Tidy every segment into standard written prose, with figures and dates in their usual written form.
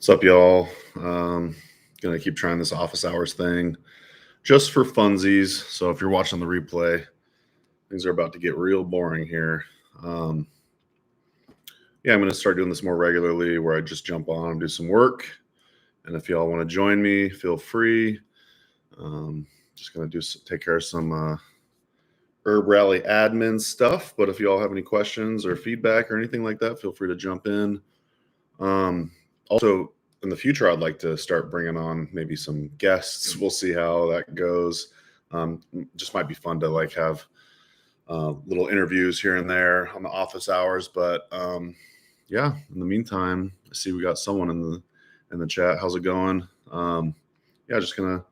What's up, y'all? Gonna keep trying this office hours thing just for funsies. So if you're watching the replay, things are about to get real boring here. Um, yeah, I'm gonna start doing this more regularly, where I just jump on and do some work. And if y'all want to join me, feel free. Just gonna take care of some HerbRally admin stuff. But if y'all have any questions or feedback or anything like that, feel free to jump in. Also, in the future, I'd like to start bringing on maybe some guests. We'll see how that goes. Just might be fun to have little interviews here and there on the office hours. But yeah, in the meantime, I see we got someone in the chat. How's it going? Yeah, just gonna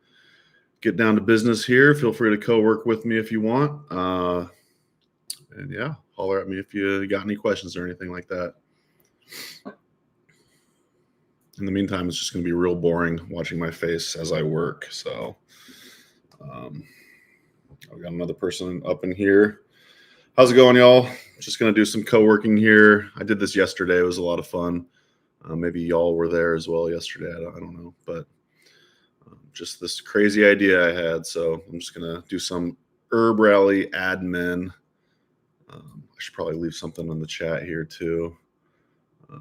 get down to business here. Feel free to co-work with me if you want. And yeah, holler at me if you got any questions or anything like that. In the meantime, it's just going to be real boring watching my face as I work. So I've got another person up in here. How's it going, y'all? Just going to do some co-working here. I did this yesterday. It was a lot of fun. Maybe y'all were there as well yesterday. I don't know. But just this crazy idea I had. So I'm just going to do some HerbRally admin. I should probably leave something in the chat here too.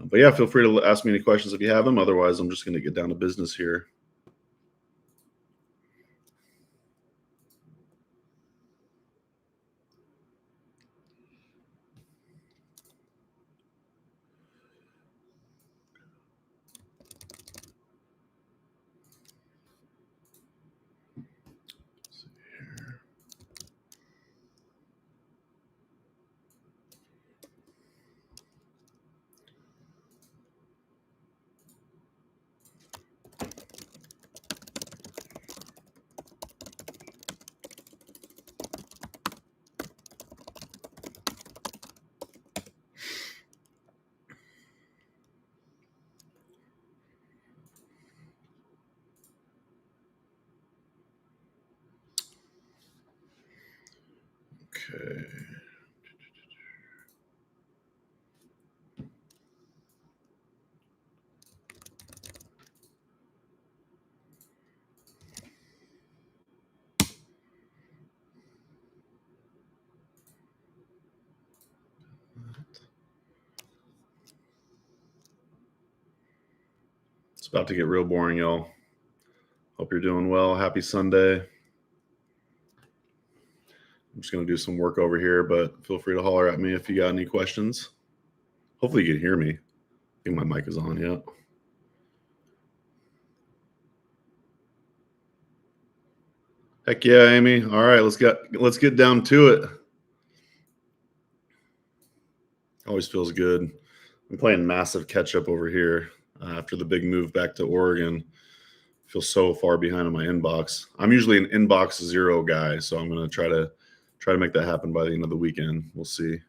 But yeah, feel free to ask me any questions if you have them. Otherwise, I'm just going to get down to business here. Okay. It's about to get real boring, y'all. Hope you're doing well. Happy Sunday. I'm just going to do some work over here, but feel free to holler at me if you got any questions. Hopefully you can hear me. I think my mic is on, yeah. Heck yeah, Amy. All right, let's get down to it. Always feels good. I'm playing massive catch up over here after the big move back to Oregon. I feel so far behind on my inbox. I'm usually an inbox zero guy, so I'm going to try to make that happen by the end of the weekend. We'll see.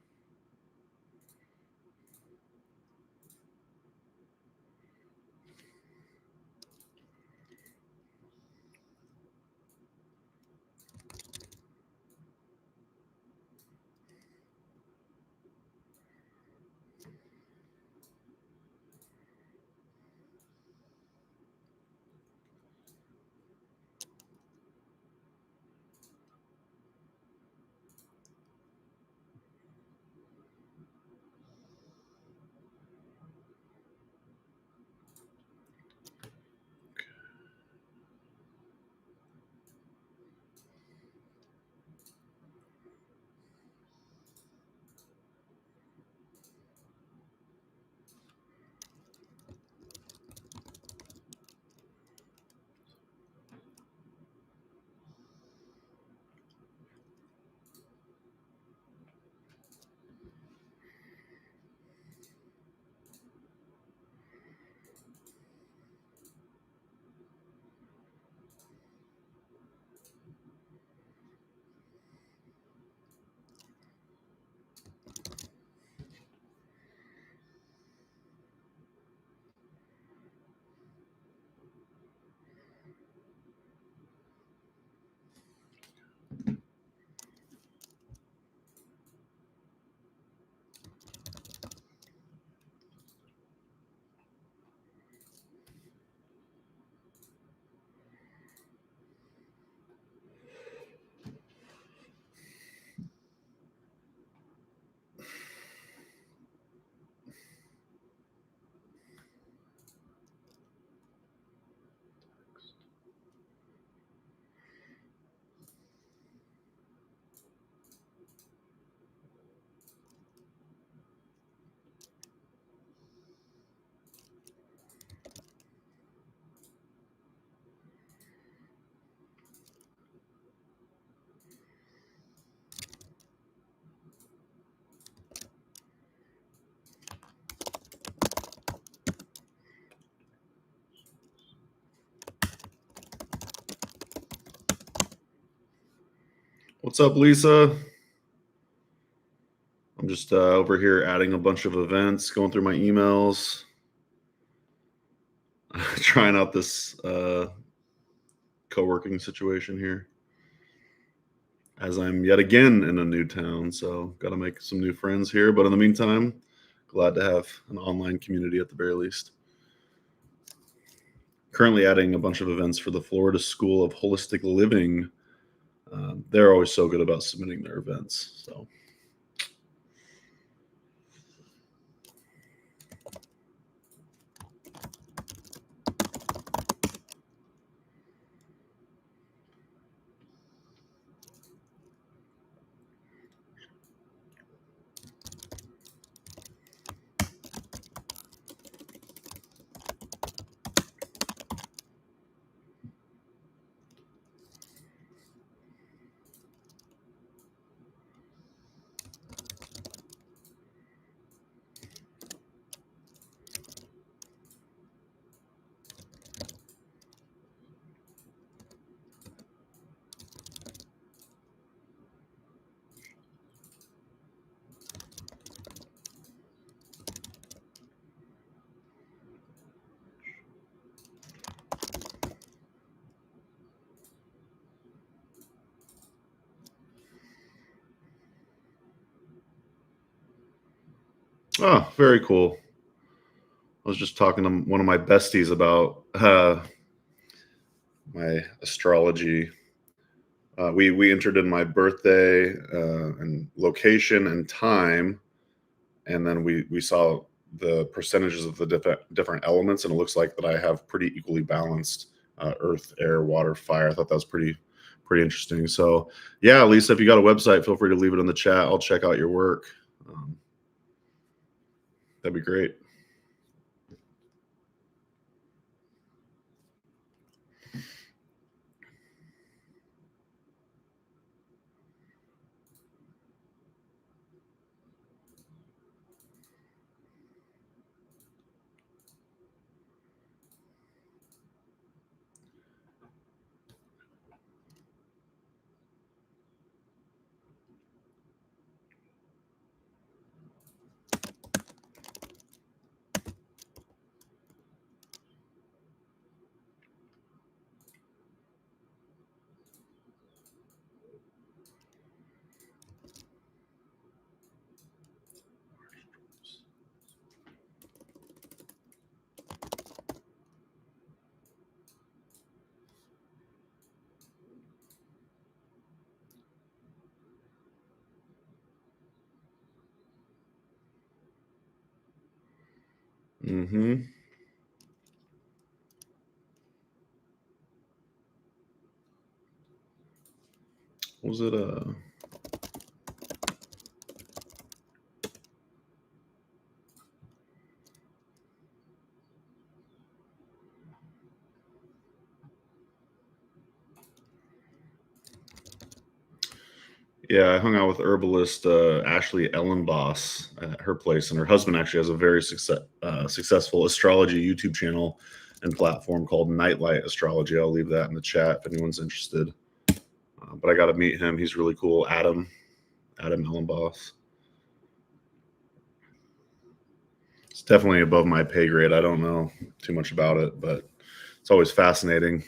What's up, Lisa? I'm just over here adding a bunch of events, going through my emails, trying out this co-working situation here as I'm yet again in a new town. So got to make some new friends here. But in the meantime, glad to have an online community at the very least. Currently adding a bunch of events for the Florida School of Holistic Living. They're always so good about submitting their events. So. Oh, very cool. I was just talking to one of my besties about my astrology. We entered in my birthday and location and time, and then we saw the percentages of the different elements, and it looks like that I have pretty equally balanced earth, air, water, fire. I thought that was pretty interesting. So yeah, Lisa, if you got a website, feel free to leave it in the chat. I'll check out your work. That'd be great. Mm-hmm. Was it Yeah, I hung out with herbalist Ashley Ellenboss at her place, and her husband actually has a very successful astrology YouTube channel and platform called Nightlight Astrology. I'll leave that in the chat if anyone's interested. But I got to meet him. He's really cool. Adam Ellenboss. It's definitely above my pay grade. I don't know too much about it, but it's always fascinating.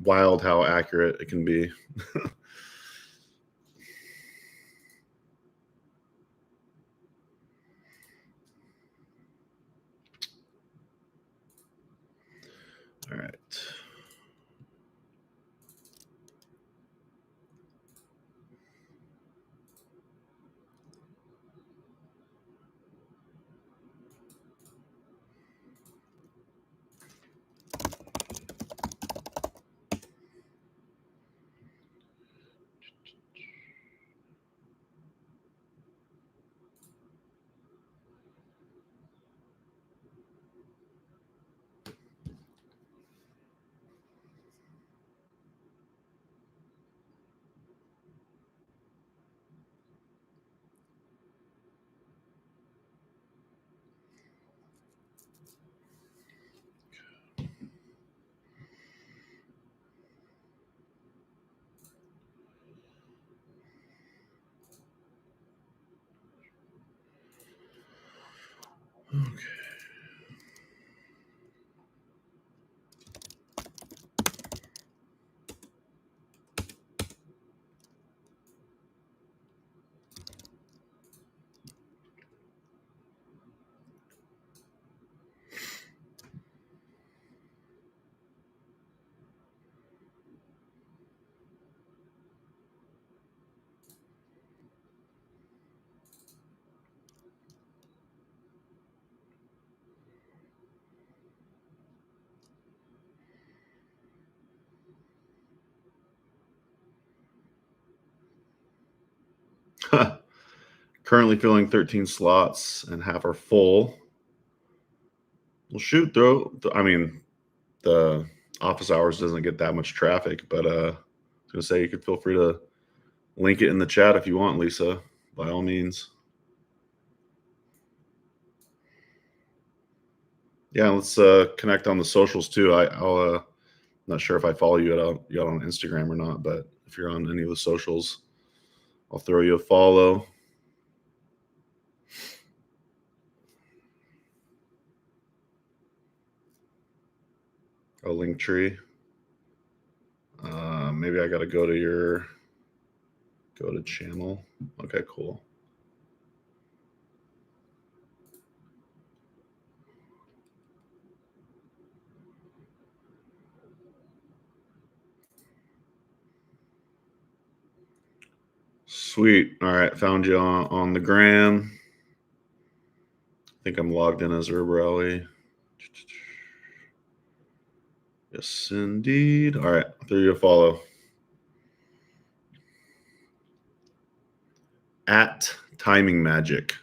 Wild how accurate it can be. All right. Okay. Currently filling 13 slots and half are full. Well, shoot, I mean, the office hours doesn't get that much traffic, but I was gonna say you could feel free to link it in the chat if you want, Lisa, by all means. Yeah, let's connect on the socials too. I'll not sure if I follow you out on Instagram or not, but if you're on any of the socials, I'll throw you a follow. A link tree. Maybe I got to go to channel. Okay, cool. Sweet. All right, found you on the gram. I think I'm logged in as HerbRally. Yes, indeed. All right, I'll throw you a follow. At Timing Magic.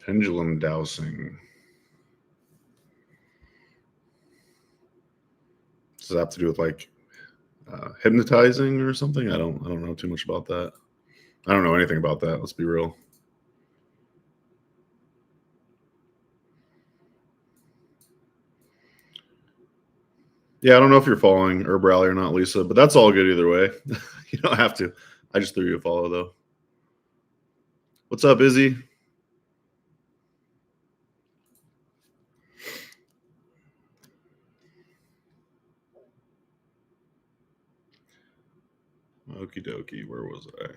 Pendulum dowsing. Does that have to do with like hypnotizing or something? I don't know too much about that. I don't know anything about that. Let's be real. Yeah, I don't know if you're following HerbRally or not, Lisa, but that's all good either way. You don't have to. I just threw you a follow though. What's up, Izzy? Okie dokie. Where was I?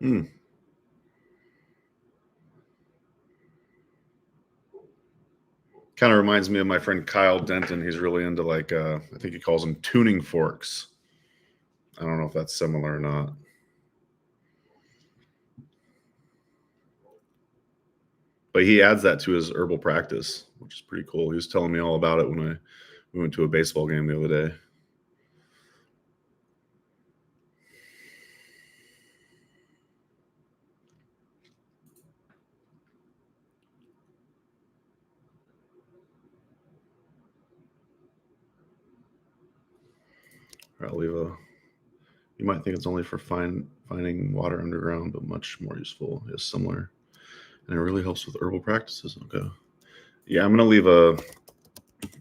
Hmm. Kind of reminds me of my friend Kyle Denton. He's really into like I think he calls them tuning forks. I don't know if that's similar or not. But he adds that to his herbal practice, which is pretty cool. He was telling me all about it when we went to a baseball game the other day. I'll leave a. You might think it's only for finding water underground, but much more useful. It's similar, and it really helps with herbal practices. Okay. Yeah, I'm gonna leave a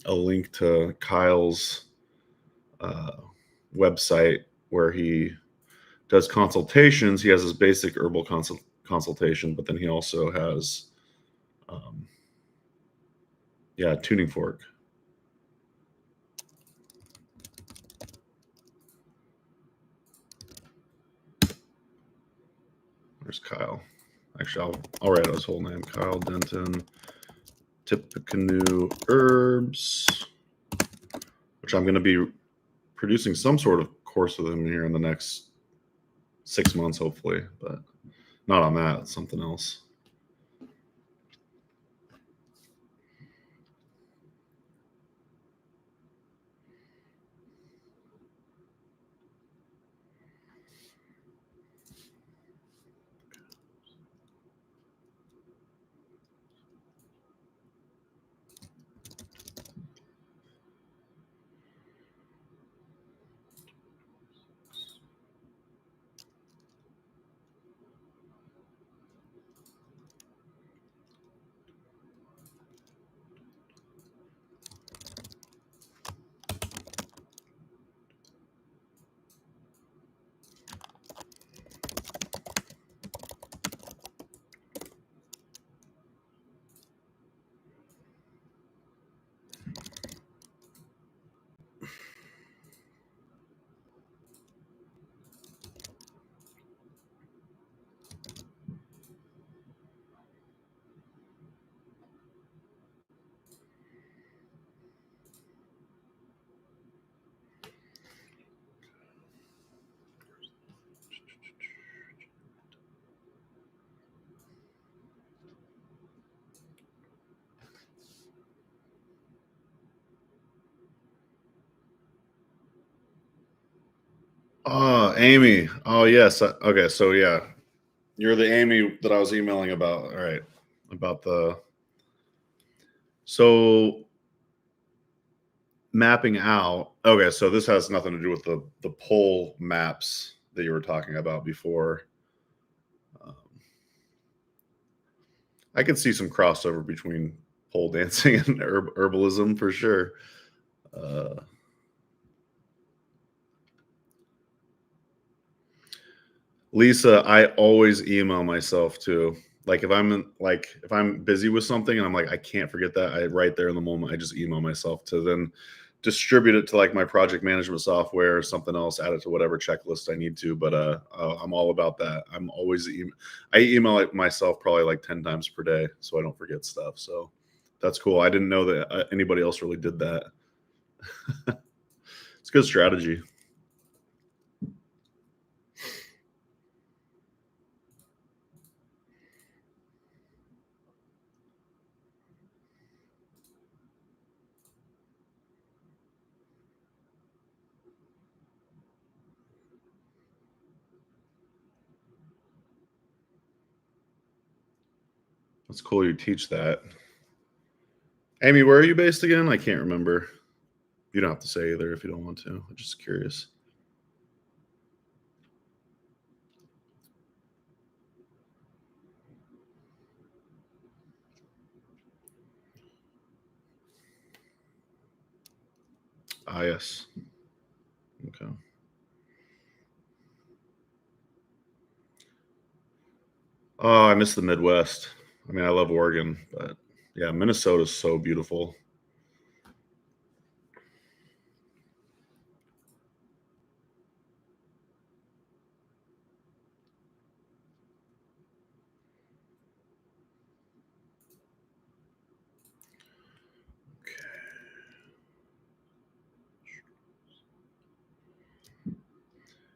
link to Kyle's website where he does consultations. He has his basic herbal consultation, but then he also has, tuning fork. Where's Kyle? Actually, I'll write out his whole name. Kyle Denton, Tippecanoe Herbs, which I'm going to be producing some sort of course with him here in the next 6 months, hopefully, but not on that. It's something else. Oh, Amy. Oh, yes. Okay, so yeah, you're the Amy that I was emailing about. All right, about so mapping out. Okay, so this has nothing to do with the pole maps that you were talking about before. I can see some crossover between pole dancing and herbalism for sure. Lisa, I always email myself too. Like if I'm busy with something and I'm like I can't forget that, I right there in the moment I just email myself to then distribute it to like my project management software or something else, add it to whatever checklist I need to. But I'm all about that. I'm always I email it myself probably like 10 times per day so I don't forget stuff. So that's cool. I didn't know that anybody else really did that. It's good strategy. That's cool you teach that. Amy, where are you based again? I can't remember. You don't have to say either if you don't want to. I'm just curious. Ah, yes. Okay. Oh, I miss the Midwest. I mean, I love Oregon, but yeah, Minnesota's so beautiful.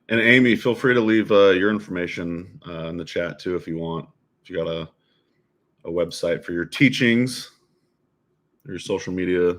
And Amy, feel free to leave your information in the chat too if you want. If you got a website for your teachings, your social media.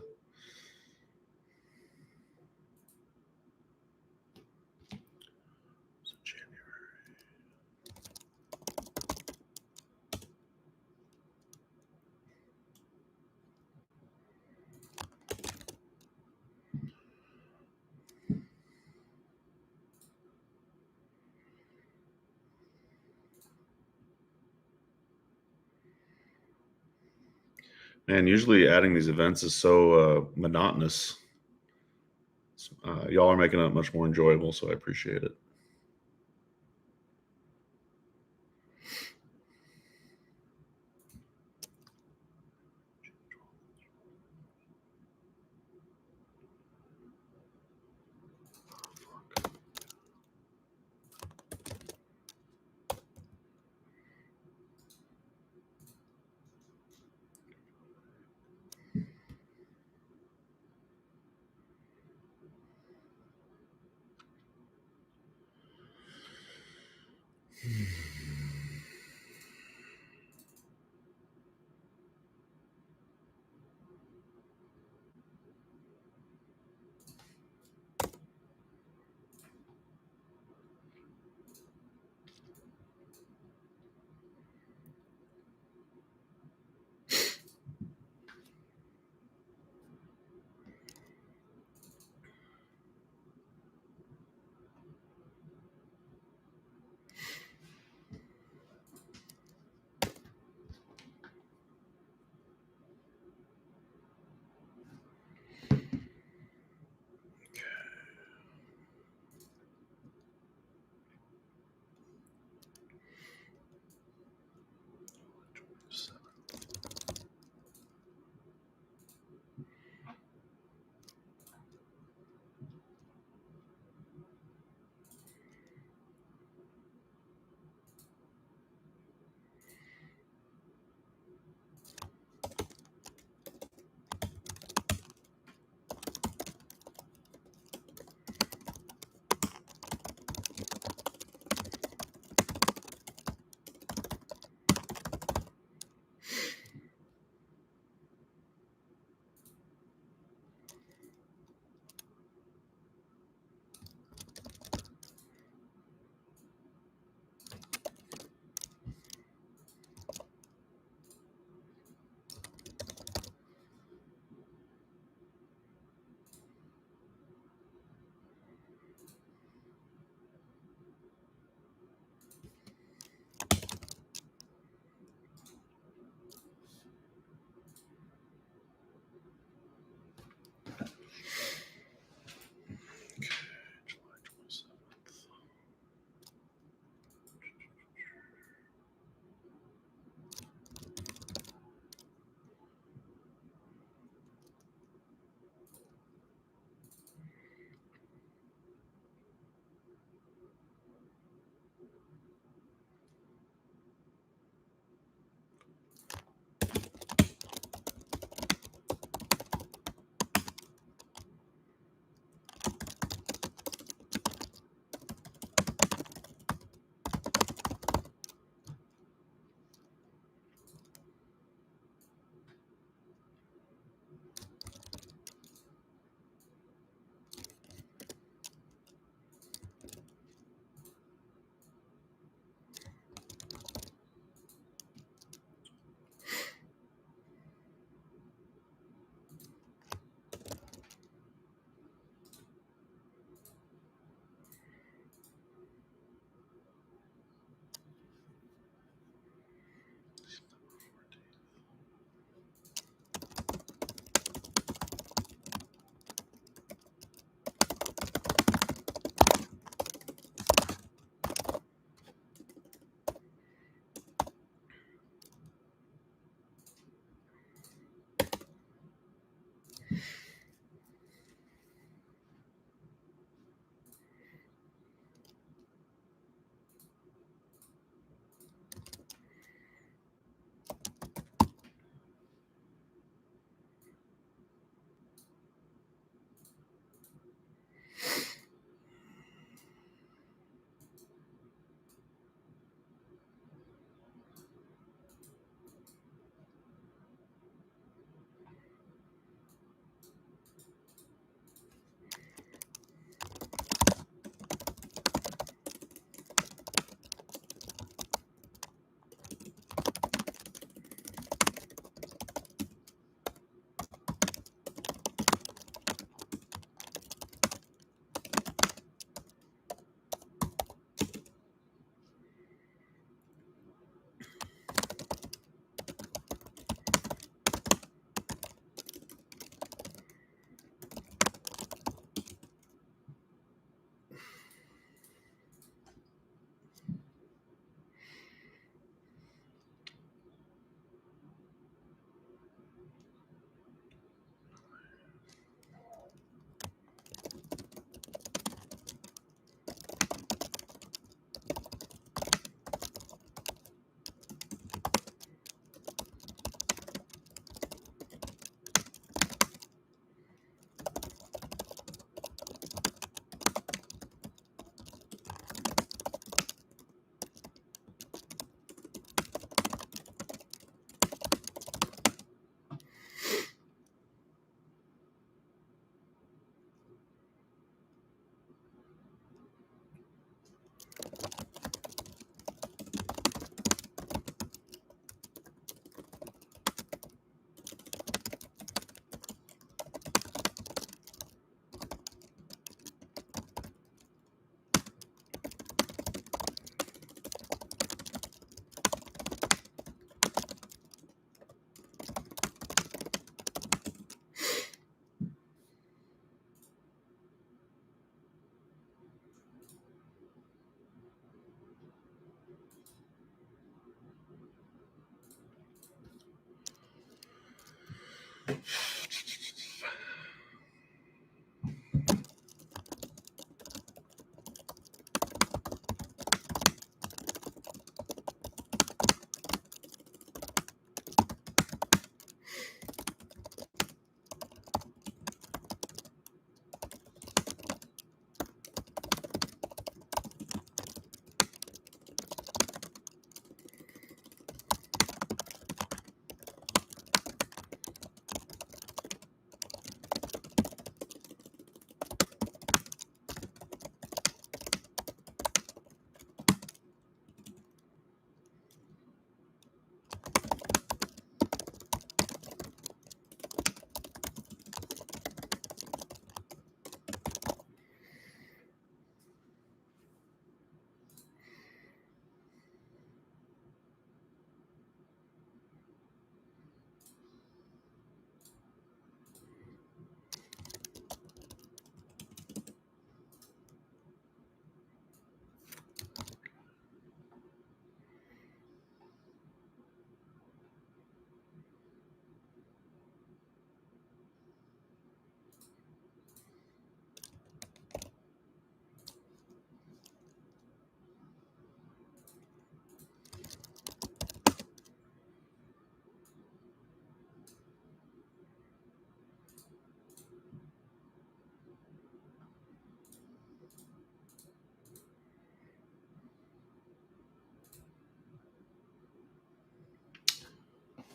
And usually adding these events is so monotonous. Y'all are making it much more enjoyable, so I appreciate it.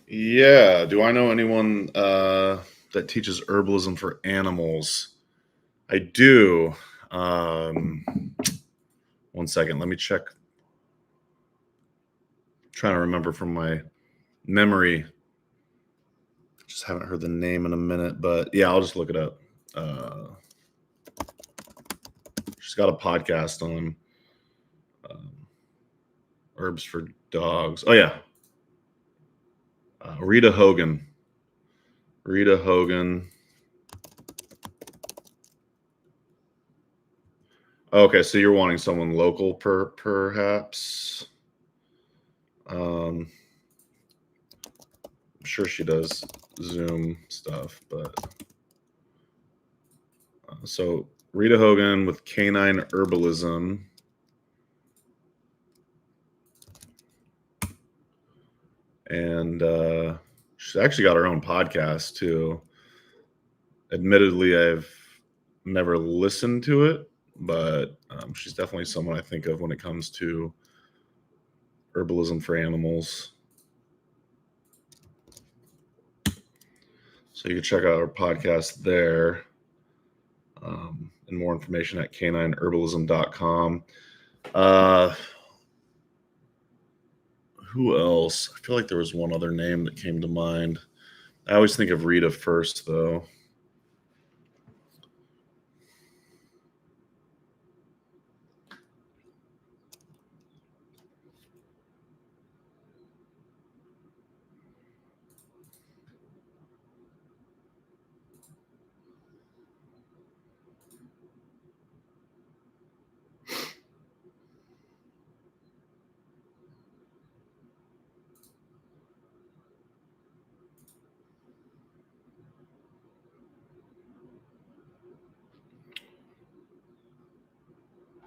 Yeah. Do I know anyone that teaches herbalism for animals? I do. Um, one second. Let me check. Trying to remember from my memory. Just haven't heard the name in a minute, but yeah, I'll just look it up. Uh, she's got a podcast on um, herbs for dogs. Oh yeah, Rita Hogan. Rita Hogan. Okay, so you're wanting someone local, perhaps. I'm sure she does Zoom stuff, but so Rita Hogan with Canine Herbalism, and she's actually got her own podcast too. Admittedly, I've never listened to it, but she's definitely someone I think of when it comes to herbalism for animals. So you can check out our podcast there. And more information at canineherbalism.com. Who else? I feel like there was one other name that came to mind. I always think of Rita first, though.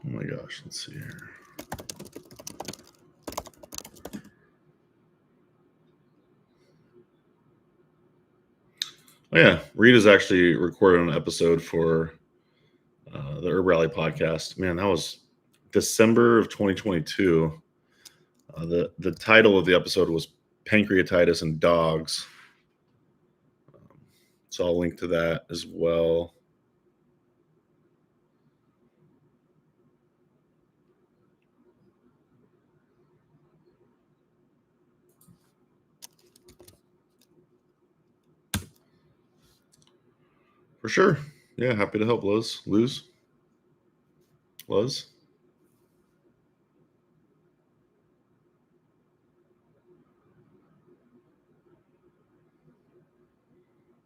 Oh my gosh, let's see here. Oh yeah, Rita's actually recorded an episode for the HerbRally podcast. Man, that was December of 2022. The title of the episode was Pancreatitis in Dogs. So I'll link to that as well. For sure. Yeah, happy to help, Liz. Liz.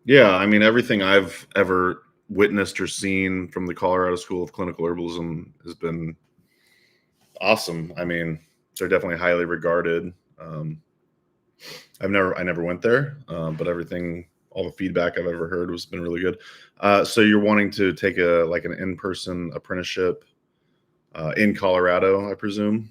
Yeah, I mean, everything I've ever witnessed or seen from the Colorado School of Clinical Herbalism has been awesome. I mean, they're definitely highly regarded. I never went there, but all the feedback I've ever heard has been really good. So you're wanting to take an in-person apprenticeship in Colorado, I presume?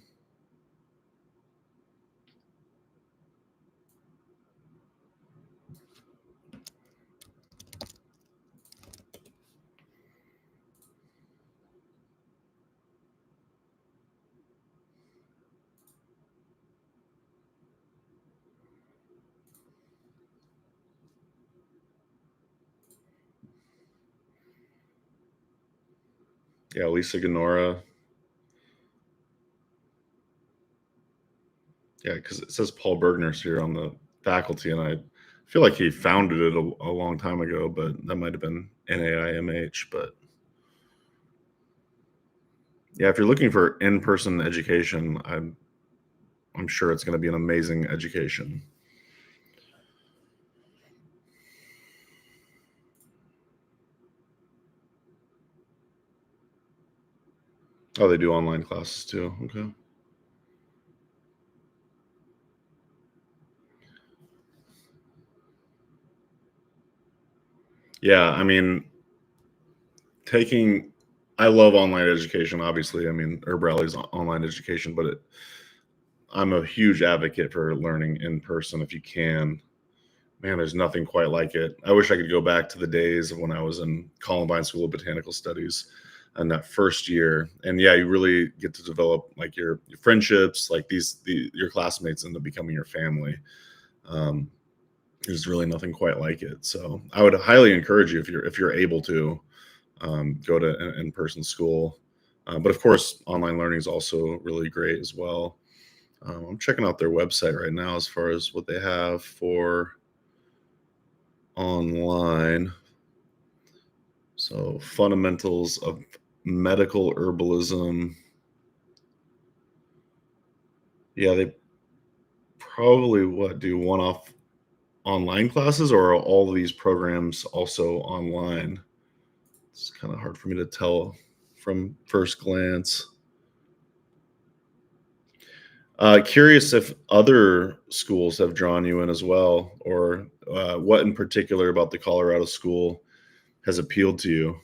Yeah, Lisa Ganora. Yeah, because it says Paul Bergner's here on the faculty, and I feel like he founded it a long time ago, but that might have been NAIMH. But yeah, if you're looking for in-person education, I'm sure it's going to be an amazing education. Oh, they do online classes too. Okay. Yeah, I mean, taking I love online education. Obviously, I mean, HerbRally is online education, but I'm a huge advocate for learning in person if you can. Man, there's nothing quite like it. I wish I could go back to the days of when I was in Columbine School of Botanical Studies and that first year. And yeah, you really get to develop like your friendships, like your classmates end up becoming your family. Um, There's really nothing quite like it. So I would highly encourage you, if you're able to, go to an in-person school. But of course, online learning is also really great as well. I'm checking out their website right now as far as what they have for online. So fundamentals of medical herbalism. Yeah, they probably what do one-off online classes, or are all of these programs also online? It's kind of hard for me to tell from first glance. Curious if other schools have drawn you in as well, or what in particular about the Colorado school has appealed to you.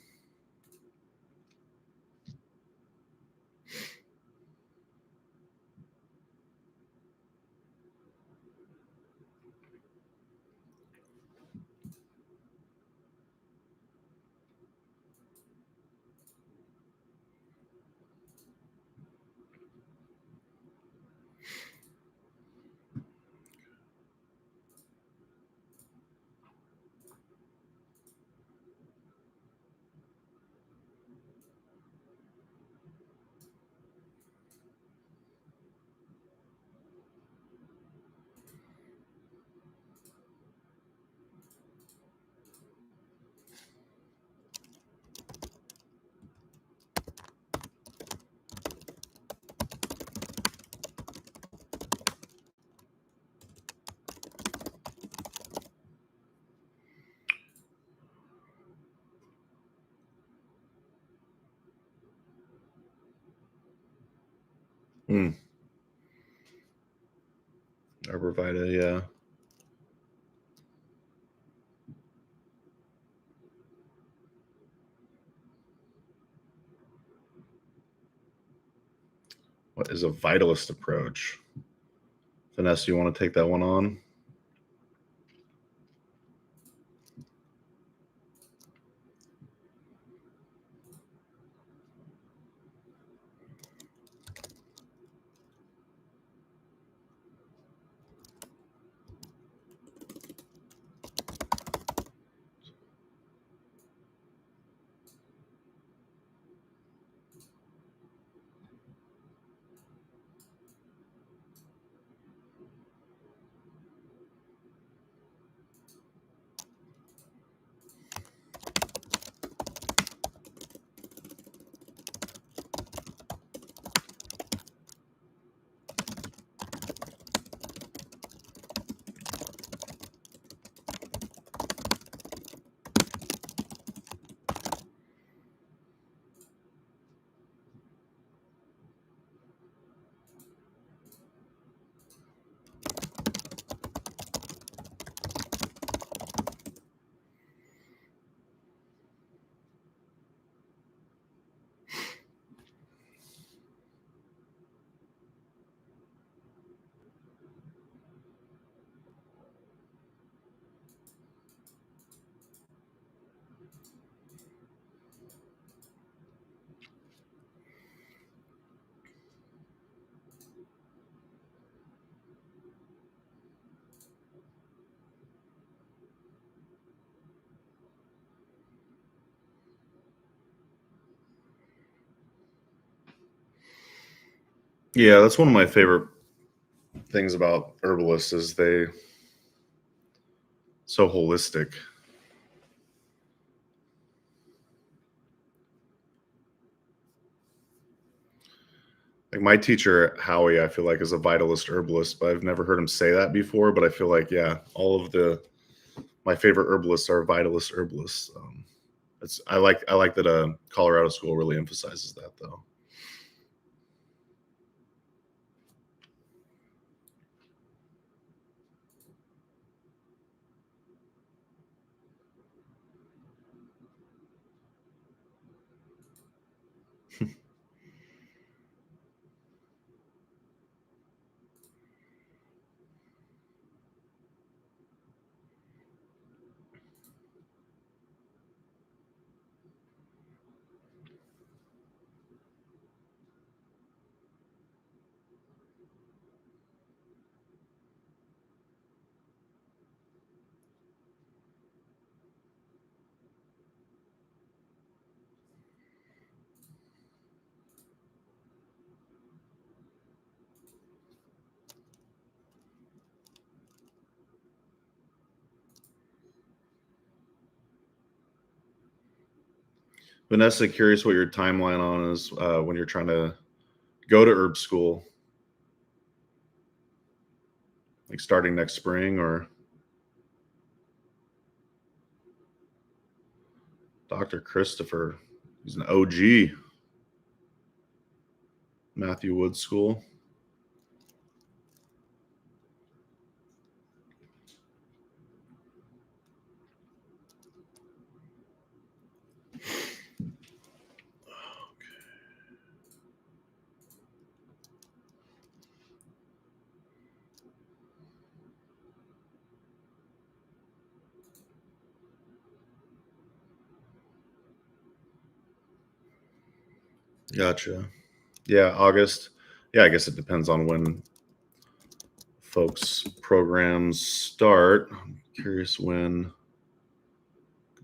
Hmm. Arborvitae, yeah. What is a vitalist approach? Vanessa, you want to take that one on? Yeah, that's one of my favorite things about herbalists is they so holistic. Like my teacher Howie, I feel like is a vitalist herbalist, but I've never heard him say that before. But I feel like yeah, all of the my favorite herbalists are vitalist herbalists. I like that Colorado school really emphasizes that though. Vanessa, curious what your timeline on is when you're trying to go to herb school, like starting next spring, or Dr. Christopher. He's an OG. Matthew Woods School. Gotcha. Yeah, August. Yeah, I guess it depends on when folks' programs start. I'm curious when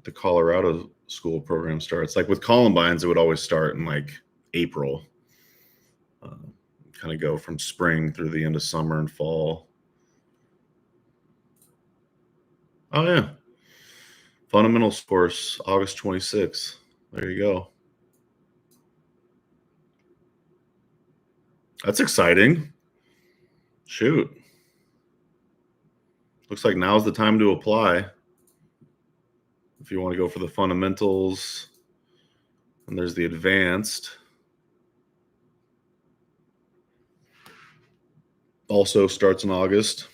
the Colorado school program starts. Like with Columbines, it would always start in like April. Kind of go from spring through the end of summer and fall. Oh yeah, fundamentals course, August 26th. There you go. That's exciting. Shoot. Looks like now's the time to apply. If you want to go for the fundamentals, and there's the advanced. Also starts in August.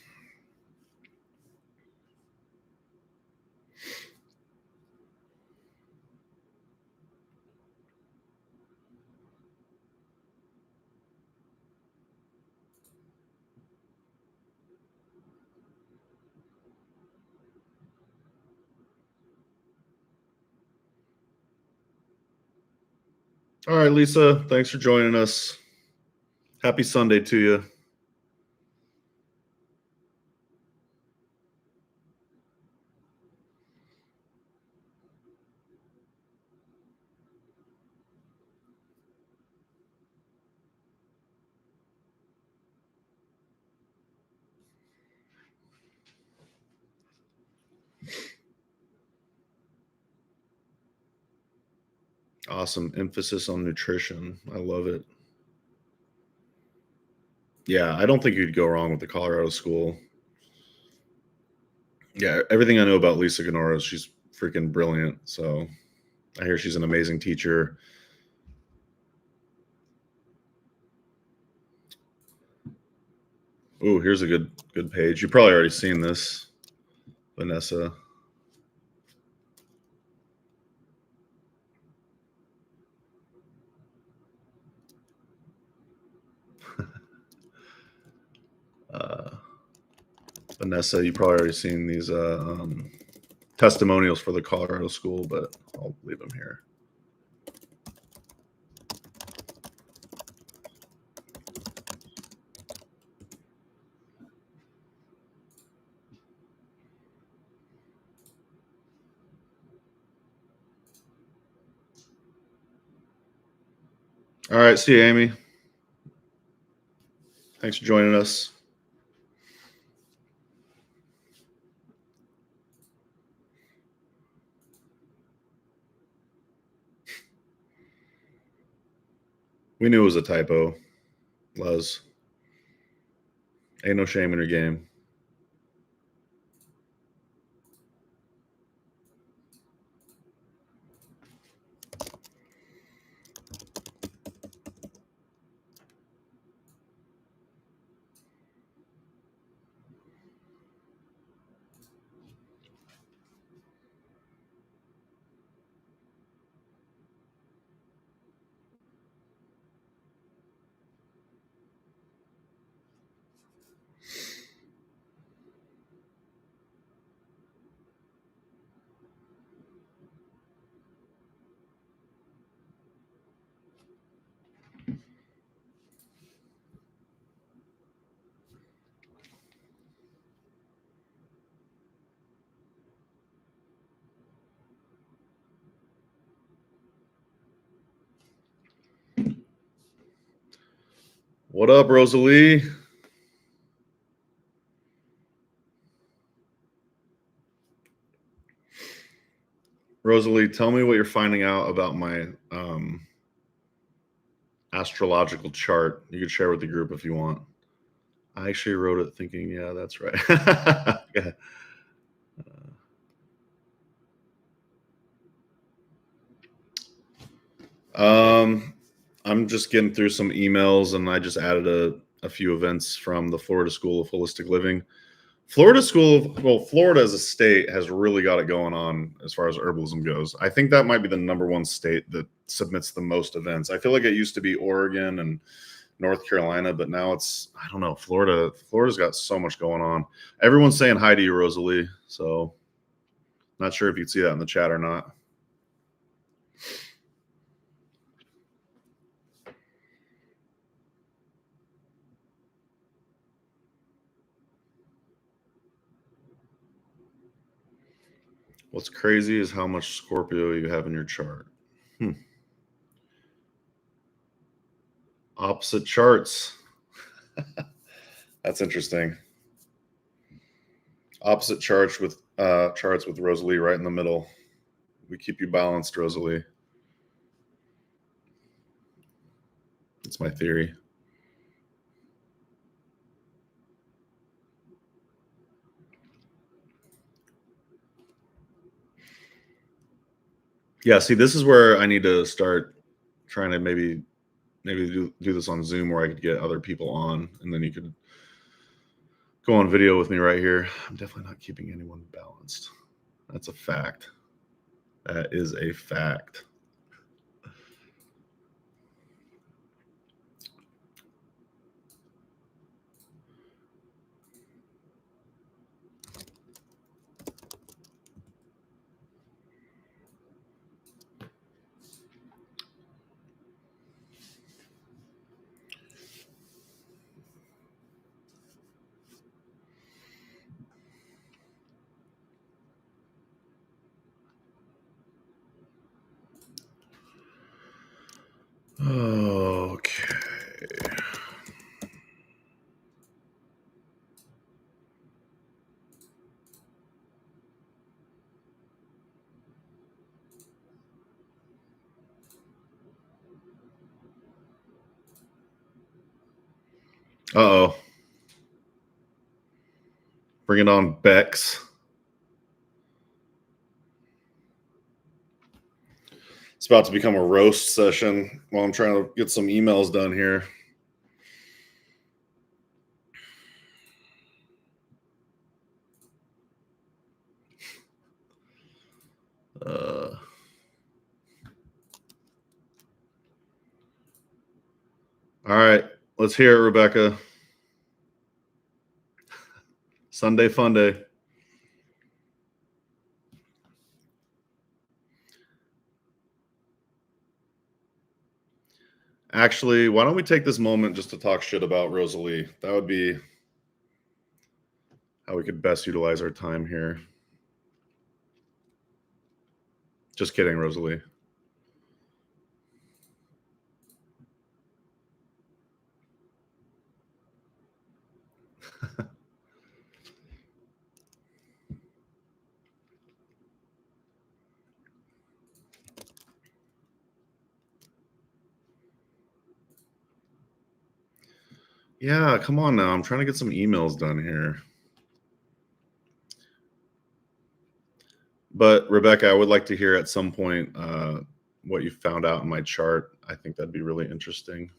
All right, Lisa, thanks for joining us. Happy Sunday to you. Awesome emphasis on nutrition. I love it. Yeah, I don't think you'd go wrong with the Colorado school. Yeah, everything I know about Lisa Ganora is she's freaking brilliant. So I hear she's an amazing teacher. Oh, here's a good page. You've probably already seen this, Vanessa. Uh, Vanessa, you probably already seen these testimonials for the Colorado school, but I'll leave them here. All right, see you, Amy. Thanks for joining us. We knew it was a typo, Les. Ain't no shame in your game. What up, Rosalie? Rosalie, tell me what you're finding out about my astrological chart. You can share with the group if you want. I actually wrote it thinking, yeah, that's right. Yeah. Um, I'm just getting through some emails, and I just added a few events from the Florida School of Holistic Living. Florida as a state has really got it going on as far as herbalism goes. I think that might be the number one state that submits the most events. I feel like it used to be Oregon and North Carolina, but now it's, I don't know, Florida. Florida's got so much going on. Everyone's saying hi to you, Rosalie. So not sure if you'd see that in the chat or not. What's crazy is how much Scorpio you have in your chart. Opposite charts. That's interesting. Opposite charts with Rosalie right in the middle. We keep you balanced, Rosalie. That's my theory. Yeah, see, this is where I need to start trying to maybe do this on Zoom where I could get other people on, and then you could go on video with me right here. I'm definitely not keeping anyone balanced. That's a fact. That is a fact. Okay. Uh-oh. Bring it on, Bex. It's about to become a roast session while I'm trying to get some emails done here. All right, let's hear it, Rebecca. Sunday fun day. Actually, why don't we take this moment just to talk shit about Rosalie? That would be how we could best utilize our time here. Just kidding, Rosalie. Yeah, come on now. I'm trying to get some emails done here. But Rebecca, I would like to hear at some point what you found out in my chart. I think that'd be really interesting.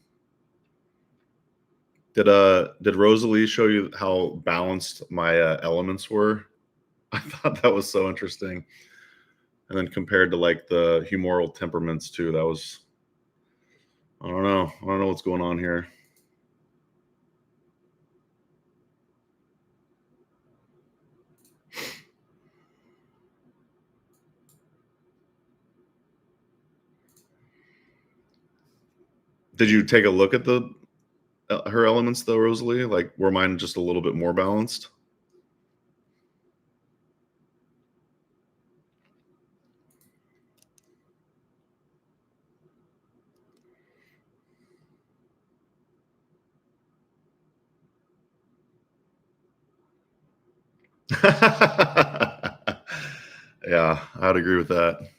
Did Rosalie show you how balanced my elements were? I thought that was so interesting. And then compared to like the humoral temperaments too, that was, I don't know. I don't know what's going on here. Did you take a look at the her elements though, Rosalie? Like, were mine just a little bit more balanced? Yeah, I'd agree with that.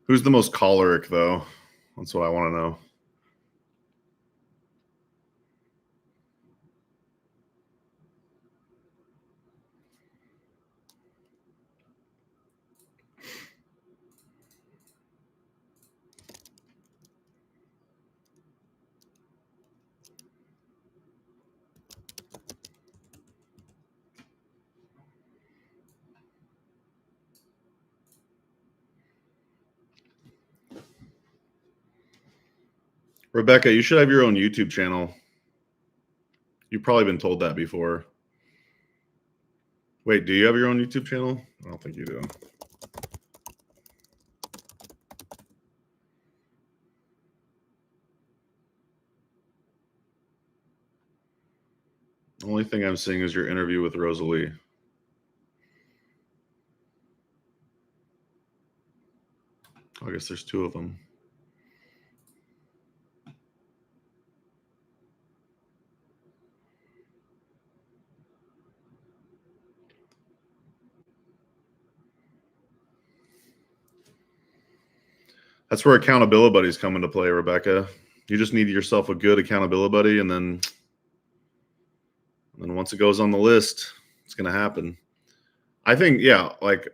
Who's the most choleric, though? That's what I want to know. Rebecca, you should have your own YouTube channel. You've probably been told that before. Wait, do you have your own YouTube channel? I don't think you do. The only thing I'm seeing is your interview with Rosalie. I guess there's two of them. That's where accountability buddies come into play, Rebecca. You just need yourself a good accountability buddy, and then once it goes on the list, it's going to happen. I think, yeah, like,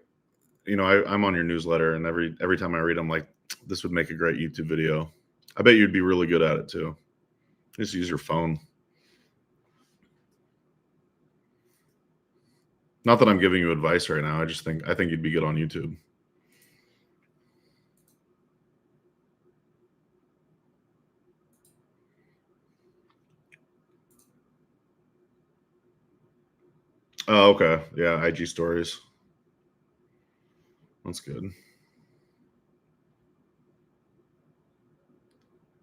I'm on your newsletter, and every time I read, I'm like, this would make a great YouTube video. I bet you'd be really good at it too. Just use your phone. Not that I'm giving you advice right now. I think you'd be good on YouTube. Oh, okay. Yeah, IG stories. That's good.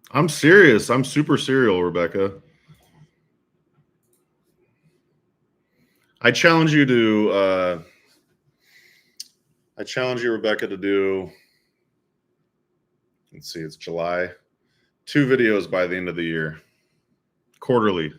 I'm serious. I'm super serial, Rebecca. I challenge you, Rebecca, to do, let's see, it's July, 2 videos by the end of the year, quarterly.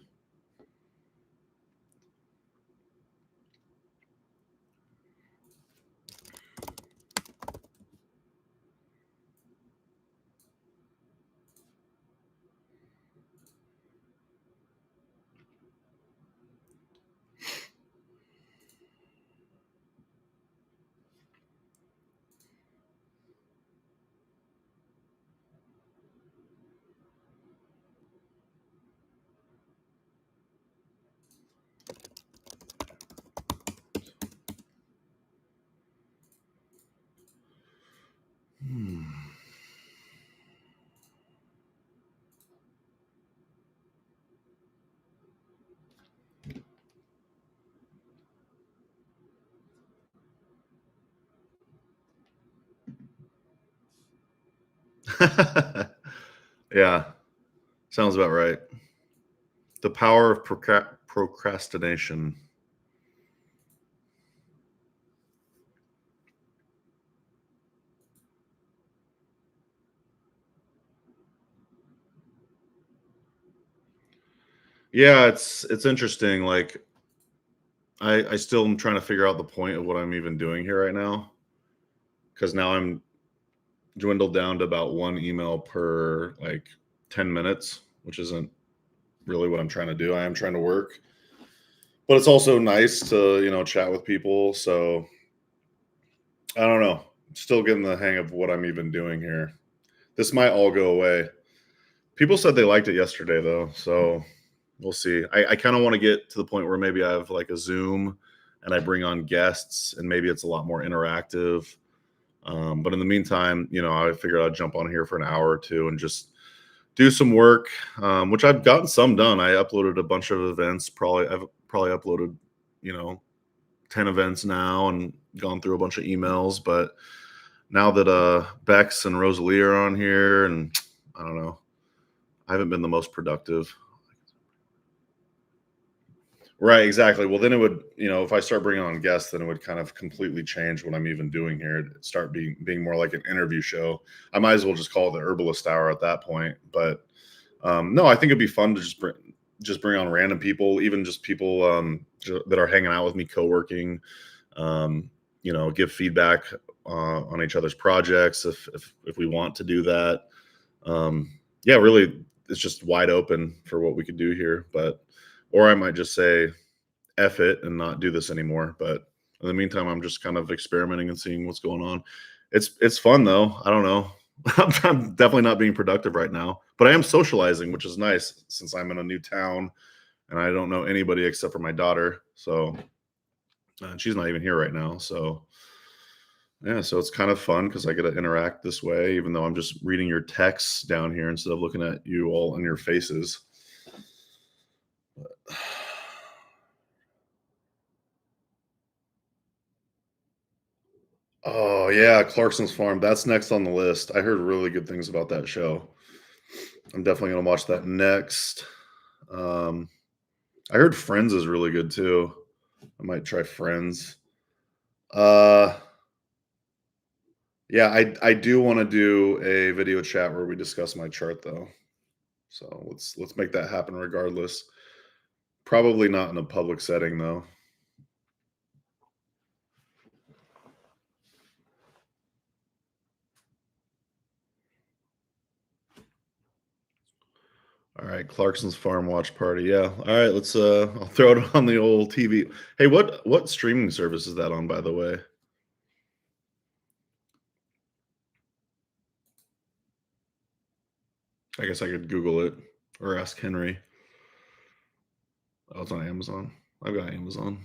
Yeah, sounds about right. The power of procrastination. Yeah, it's interesting. Like, I still am trying to figure out the point of what I'm even doing here right now, because now I'm dwindled down to about one email per like 10 minutes, which isn't really what I'm trying to do. I am trying to work, but it's also nice to, chat with people. So I don't know. Still getting the hang of what I'm even doing here. This might all go away. People said they liked it yesterday, though. So we'll see. I kind of want to get to the point where maybe I have like a Zoom and I bring on guests, and maybe it's a lot more interactive. But in the meantime, I figured I'd jump on here for an hour or two and just do some work, which I've gotten some done. I uploaded a bunch of events. I've probably uploaded, 10 events now and gone through a bunch of emails. But now that Bex and Rosalie are on here, and I don't know, I haven't been the most productive. Right, exactly. Well, then it would, if I start bringing on guests, then it would kind of completely change what I'm even doing here. It'd start being more like an interview show. I might as well just call it the Herbalist Hour at that point. But no, I think it'd be fun to just just bring on random people, even just people that are hanging out with me, co-working. Um, give feedback on each other's projects if we want to do that. Um, yeah, really, it's just wide open for what we could do here. But or I might just say F it and not do this anymore. But in the meantime, I'm just kind of experimenting and seeing what's going on. It's fun though. I don't know. I'm definitely not being productive right now, but I am socializing, which is nice since I'm in a new town and I don't know anybody except for my daughter. So and she's not even here right now. So yeah, so it's kind of fun because I get to interact this way, even though I'm just reading your texts down here instead of looking at you all in your faces. Oh yeah, Clarkson's Farm. That's next on the list. I heard really good things about that show. I'm definitely gonna watch that next. Um, I heard Friends is really good too. I might try Friends. Uh, yeah, I do want to do a video chat where we discuss my chart though. So let's make that happen regardless. Probably not in a public setting though. All right, Clarkson's Farm Watch Party. Yeah. All right, let's I'll throw it on the old TV. Hey, what streaming service is that on, by the way? I guess I could Google it or ask Henry. Oh, it's on Amazon. I've got Amazon.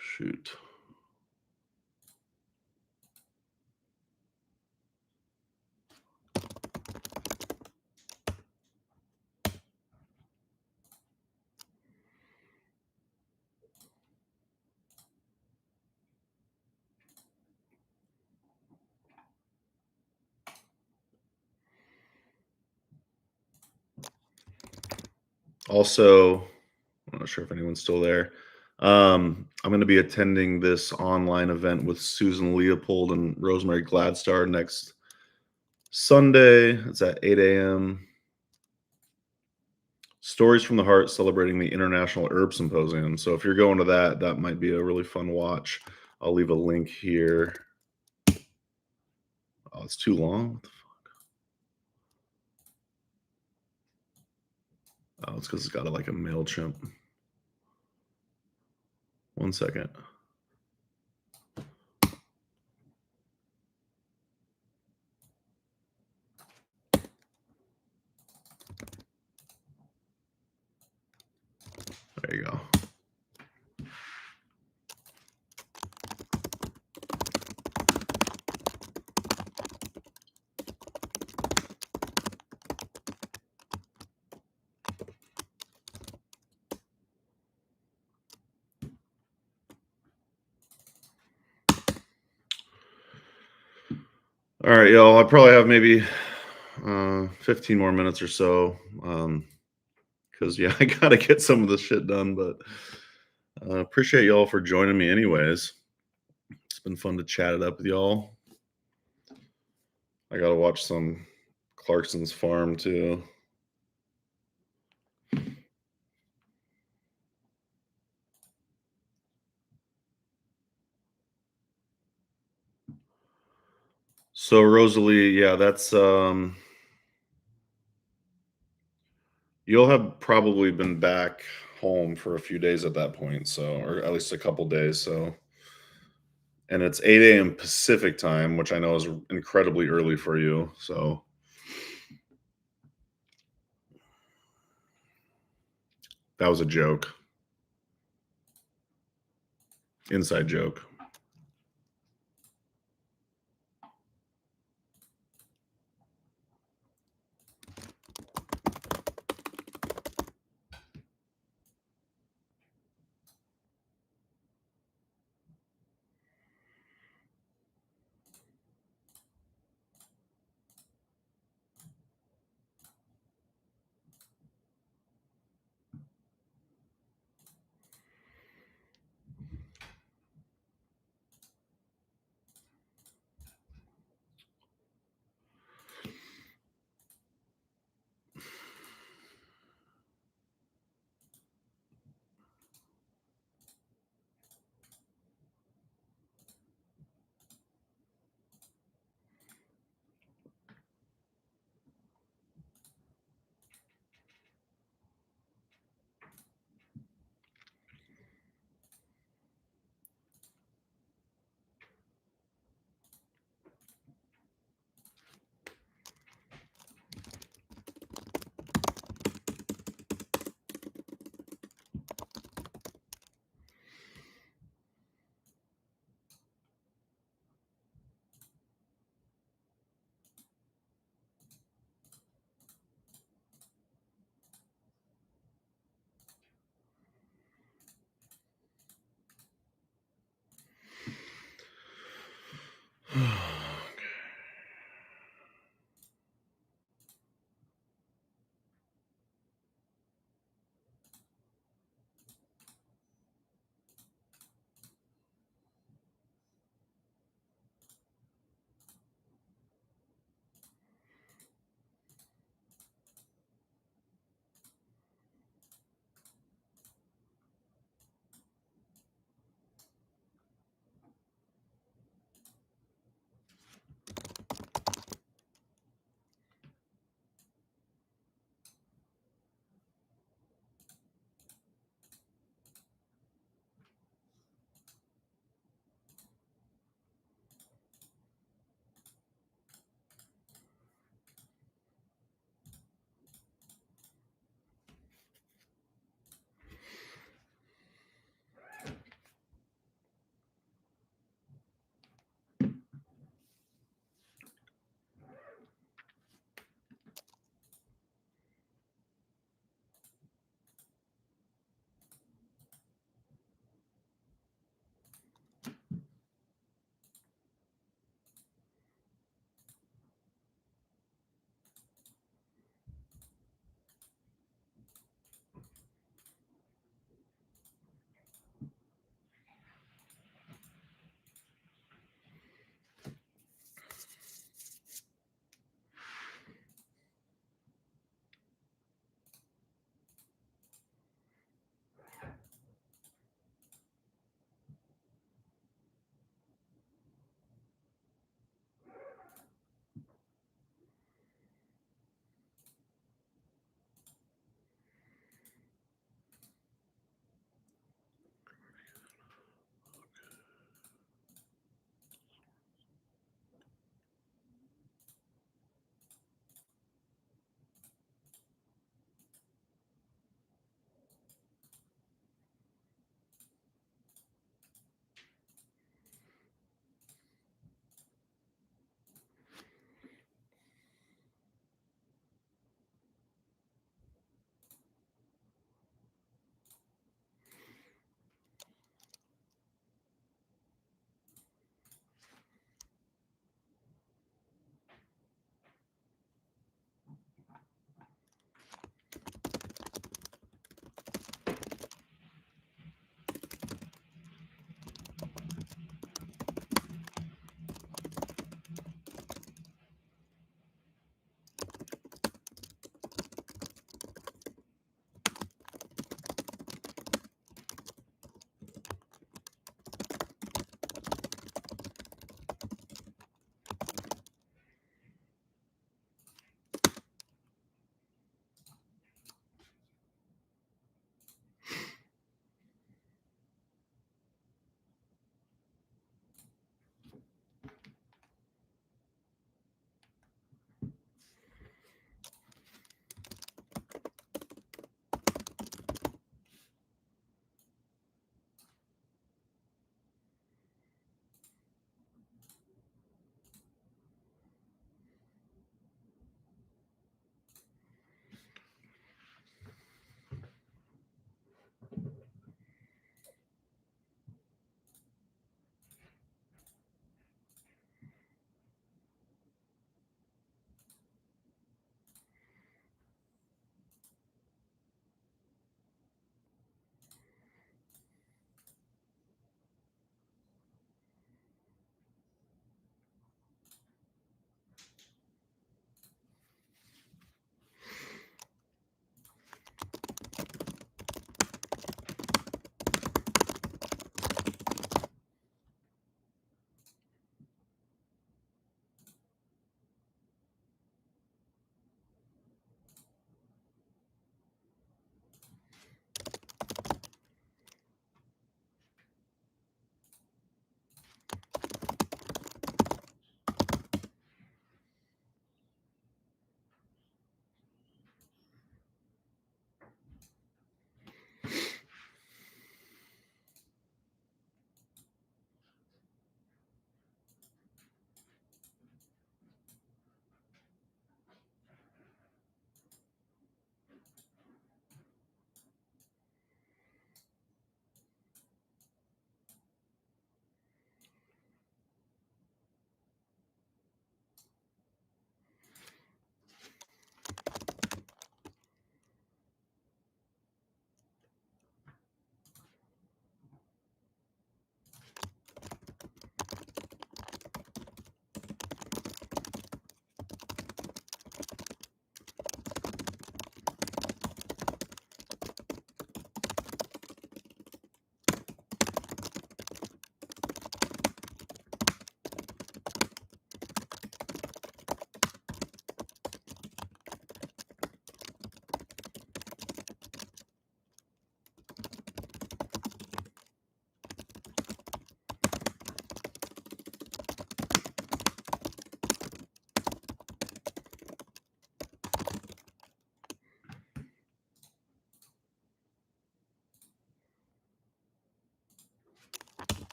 Shoot. Also, I'm not sure if anyone's still there. I'm going to be attending this online event with Susan Leopold and Rosemary Gladstar next Sunday. It's at 8 a.m. Stories from the Heart celebrating the International Herb Symposium. So if you're going to that, that might be a really fun watch. I'll leave a link here. Oh, it's too long. What the Oh, it's because it's got like a MailChimp. One second. There you go. All right, y'all. I probably have maybe 15 more minutes or so. Because yeah, I gotta get some of this shit done. But appreciate y'all for joining me, anyways. It's been fun to chat it up with y'all. I gotta watch some Clarkson's Farm too. So Rosalie, yeah, that's you'll have probably been back home for a few days at that point, so or at least a couple days. So and it's 8 a.m. Pacific time, which I know is incredibly early for you. So that was a joke. Inside joke.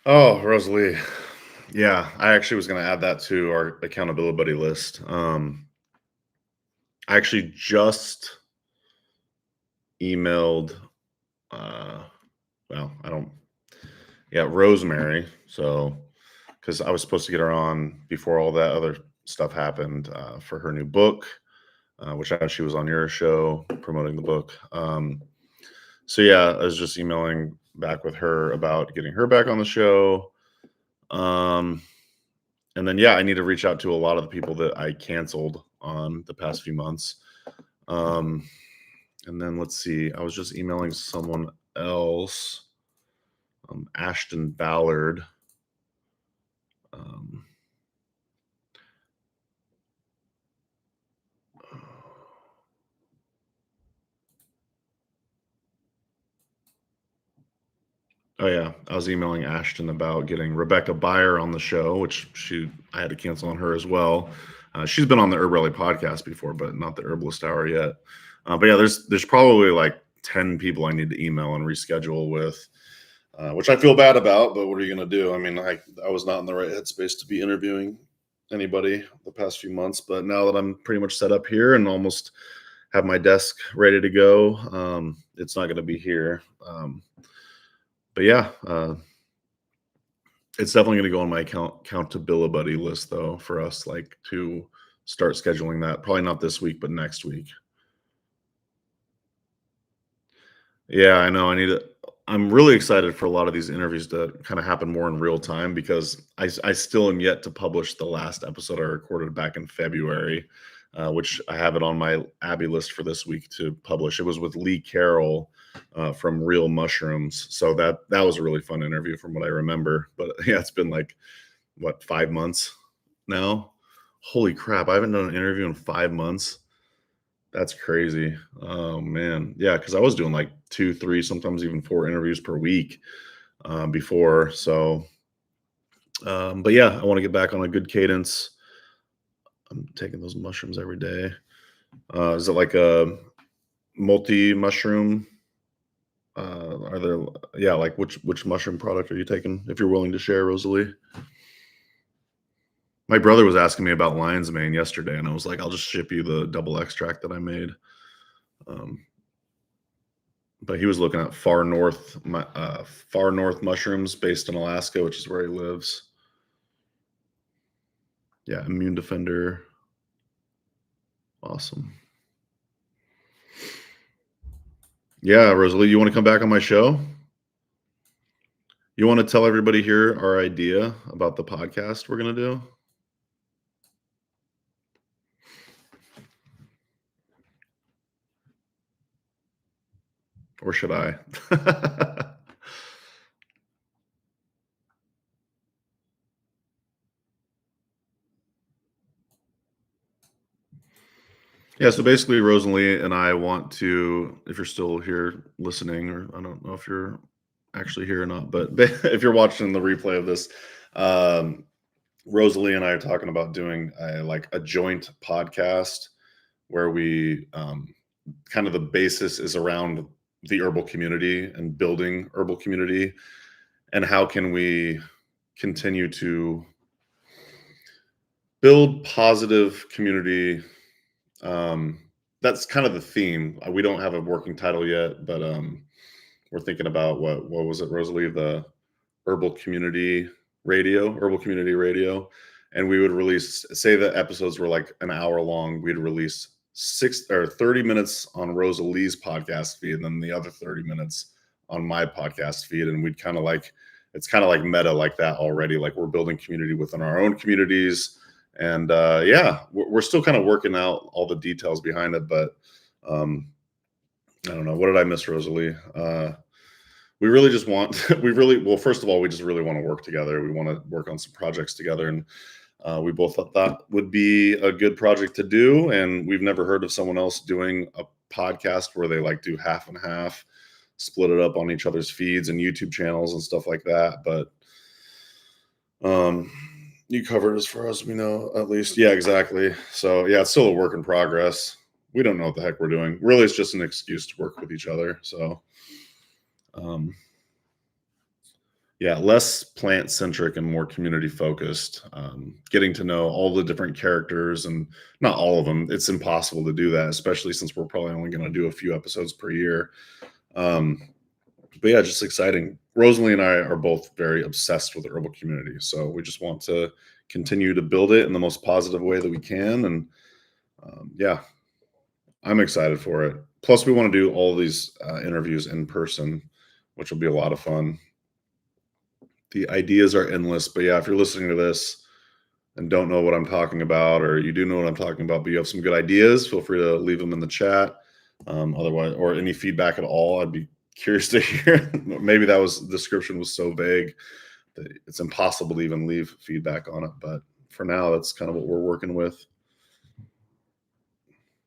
Oh, Rosalie. Yeah, I actually was going to add that to our accountability buddy list. I actually just emailed, uh, well, I don't, yeah, Rosemary. So, because I was supposed to get her on before all that other stuff happened for her new book, which I know she was on your show promoting the book. So yeah, I was just emailing back with her about getting her back on the show. Um, and then yeah, I need to reach out to a lot of the people that I canceled on the past few months. Um, and then let's see, I was just emailing someone else, Ashton Ballard. Um, oh yeah, I was emailing Ashton about getting Rebecca Byer on the show, which I had to cancel on her as well. She's been on the HerbRally podcast before, but not the Herbalist Hour yet. But yeah, there's probably like 10 people I need to email and reschedule with, which I feel bad about. But what are you gonna do? I mean, I was not in the right headspace to be interviewing anybody the past few months, but now that I'm pretty much set up here and almost have my desk ready to go, it's not going to be here. But yeah, it's definitely going to go on my accountability buddy list though for us like to start scheduling that. Probably not this week, but next week. Yeah, I know. I'm really excited for a lot of these interviews to kind of happen more in real time because I still am yet to publish the last episode I recorded back in February, which I have it on my Abby list for this week to publish. It was with Lee Carroll from Real Mushrooms, so that was a really fun interview from what I remember. But yeah, it's been like what 5 months now. Holy crap! I haven't done an interview in 5 months. That's crazy. Oh man. Yeah, because I was doing like two, three, sometimes even four interviews per week before. So but yeah, I want to get back on a good cadence. I'm taking those mushrooms every day. Is it like a multi mushroom? Are there yeah, like which mushroom product are you taking if you're willing to share, Rosalie? My brother was asking me about lion's mane yesterday, and I was like, I'll just ship you the double extract that I made. Um, but he was looking at far north mushrooms based in Alaska, which is where he lives. Yeah, immune defender. Awesome. Yeah, Rosalie, you want to come back on my show? You want to tell everybody here our idea about the podcast we're going to do? Or should I? Yeah, so basically, Rosalie and I want to, if you're still here listening, or I don't know if you're actually here or not, but if you're watching the replay of this, um, Rosalie and I are talking about doing a joint podcast where we kind of the basis is around the herbal community and building herbal community and how can we continue to build positive community. um, that's kind of the theme. We don't have a working title yet, but we're thinking about what was it, Rosalie? The herbal community radio. And we would release, say the episodes were like an hour long, we'd release 30 minutes on Rosalie's podcast feed, and then the other 30 minutes on my podcast feed. And we'd kind of like, it's kind of like meta like that already. Like we're building community within our own communities. And yeah, we're still kind of working out all the details behind it, but um, I don't know. What did I miss, Rosalie? We really just want well, first of all, we just really want to work together. We want to work on some projects together, and we both thought that would be a good project to do. And we've never heard of someone else doing a podcast where they like do half and half, split it up on each other's feeds and YouTube channels and stuff like that. But um you covered as far as we know, at least. Yeah, exactly. So yeah, it's still a work in progress. We don't know what the heck we're doing. Really, it's just an excuse to work with each other. So um Yeah, less plant centric and more community focused. Getting to know all the different characters and not all of them. It's impossible to do that, especially since we're probably only going to do a few episodes per year. Um, but yeah, just exciting. Rosalie and I are both very obsessed with the herbal community, so we just want to continue to build it in the most positive way that we can. And yeah, I'm excited for it. Plus, we want to do all these interviews in person, which will be a lot of fun. The ideas are endless, but yeah, if you're listening to this and don't know what I'm talking about, or you do know what I'm talking about, but you have some good ideas, feel free to leave them in the chat. Otherwise, or any feedback at all, I'd be curious to hear. Maybe that was description was so vague that it's impossible to even leave feedback on it. But for now, that's kind of what we're working with.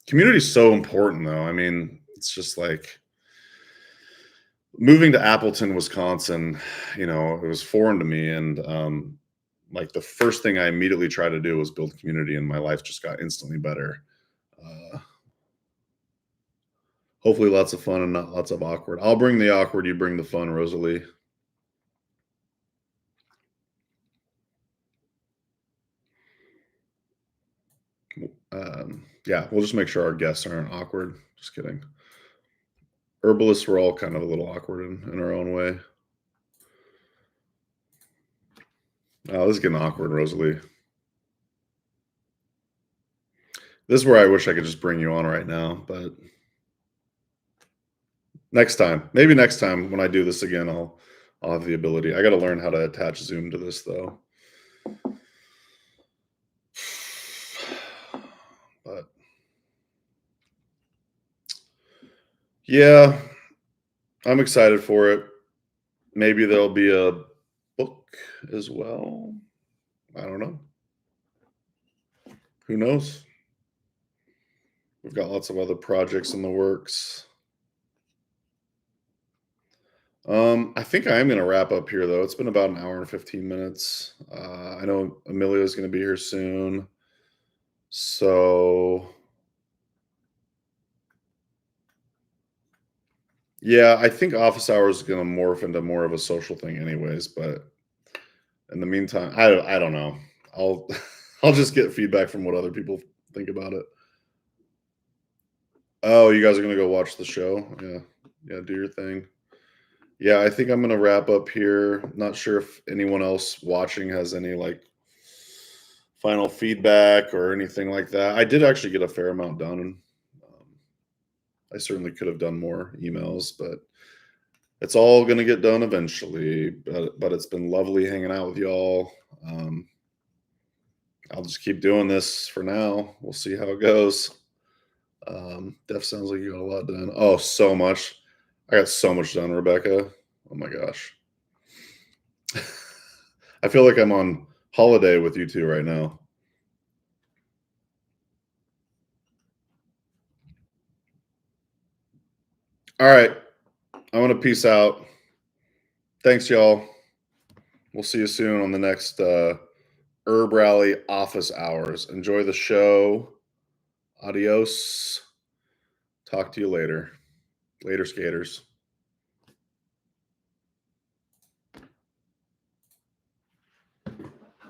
Community is so important, though. I mean, it's just like moving to Appleton, Wisconsin. It was foreign to me, and like the first thing I immediately tried to do was build community, and my life just got instantly better. Uh, Hopefully, lots of fun and not lots of awkward. I'll bring the awkward, you bring the fun, Rosalie. Yeah, we'll just make sure our guests aren't awkward. Just kidding. Herbalists were all kind of a little awkward in our own way. Oh, this is getting awkward, Rosalie. This is where I wish I could just bring you on right now, but next time, maybe next time when I do this again, I'll have the ability. I got to learn how to attach Zoom to this though. But yeah, I'm excited for it. Maybe there'll be a book as well. I don't know. Who knows? We've got lots of other projects in the works. I think I am going to wrap up here though. It's been about an hour and 15 minutes. I know Amelia's going to be here soon. So yeah, I think office hours is going to morph into more of a social thing anyways, but in the meantime, I don't know. I'll I'll just get feedback from what other people think about it. Oh, you guys are gonna go watch the show? Yeah. Yeah, do your thing. Yeah, I think I'm gonna wrap up here. Not sure if anyone else watching has any like final feedback or anything like that. I did actually get a fair amount done. I certainly could have done more emails, but it's all gonna get done eventually. But it's been lovely hanging out with y'all. Um, I'll just keep doing this for now. We'll see how it goes. Def sounds like you got a lot done. Oh, so much. I got so much done, Rebecca. Oh my gosh. I feel like I'm on holiday with you two right now. All right. I want to peace out. Thanks, y'all. We'll see you soon on the next HerbRally office hours. Enjoy the show. Adios. Talk to you later. Later, skaters.